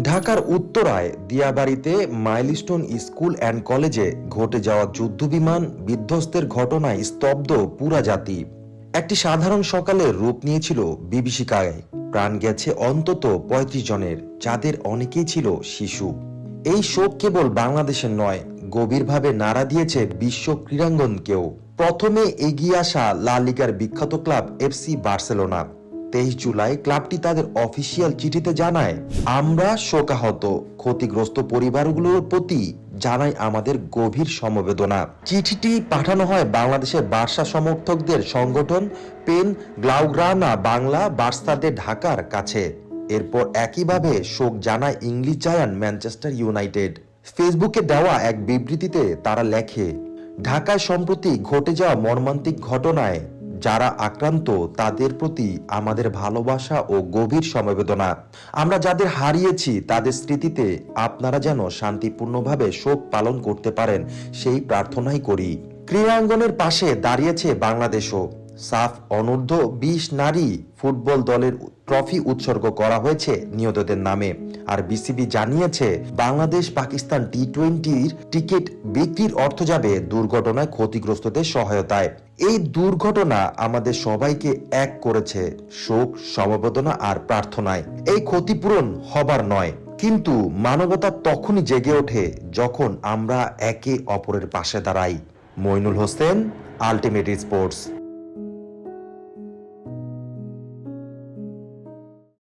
ঢাকার উত্তরায় দিয়াবাড়িতে milestone school and কলেজে ঘটে যাওয়া যুদ্ধবিমান বিধ্বস্তের ঘটনায় স্তব্ধ পুরা জাতি। একটি সাধারণ সকালের রূপ নিয়েছিল বিভীষিকায়। প্রাণ গেছে অন্তত ৩৫ জনের, যাদের অনেকেই ছিল শিশু। এই শোক কেবল বাংলাদেশের নয়, গভীরভাবে নাড়া দিয়েছে বিশ্ব ক্রীড়াঙ্গনকেও। প্রথমে এগিয়ে আসা লা লিগার বিখ্যাত ক্লাব এফসি বার্সেলোনা। ২৩ জুলাই ক্লাবটি তাদের অফিসিয়াল চিঠিতে জানায়, আমরা শোকাহত, ক্ষতিগ্রস্ত পরিবারগুলোর প্রতি জানাই আমাদের গভীর সমবেদনা। চিঠিটি পাঠানো হয় বাংলাদেশের বার্সা সমর্থকদের সংগঠন পেন গ্লাউগ্রানা বাংলা বার্সাদের ঢাকার কাছে। এরপর একইভাবে শোক জানায় ইংলিশ জায়ান্ট ম্যানচেস্টার ইউনাইটেড। ফেসবুকে দেওয়া এক বিবৃতিতে তারা লেখে, ঢাকায় সম্প্রতি ঘটে যাওয়া মর্মান্তিক ঘটনায় যারা আক্রান্ত তাদের প্রতি আমাদের ভালোবাসা ও গভীর সমবেদনা। আমরা যাদের হারিয়েছি তাদের স্মৃতিতে আপনারা যেন শান্তিপূর্ণভাবে শোক পালন করতে পারেন, সেই প্রার্থনাই করি। ক্রীড়াঙ্গনের পাশে দাঁড়িয়েছে বাংলাদেশও। সাফ অনূর্ধ্ব ২০ নারী ফুটবল দলের ট্রফি উৎসর্গ করা হয়েছে নিহতদের নামে। আর বিসিবি জানিয়েছে বাংলাদেশ পাকিস্তান টি-20-র টিকিট বিক্রির অর্থ যাবে দুর্ঘটনায় ক্ষতিগ্রস্তদের সহায়তায়। এই দুর্ঘটনা আমাদের সবাইকে এক করেছে শোক, সমবেদনা আর প্রার্থনায়। এই ক্ষতিপূরণ হবার নয়, কিন্তু মানবতা তখনই জেগে ওঠে যখন আমরা একে অপরের পাশে দাঁড়াই। Mainul Hossain, ultimate sports.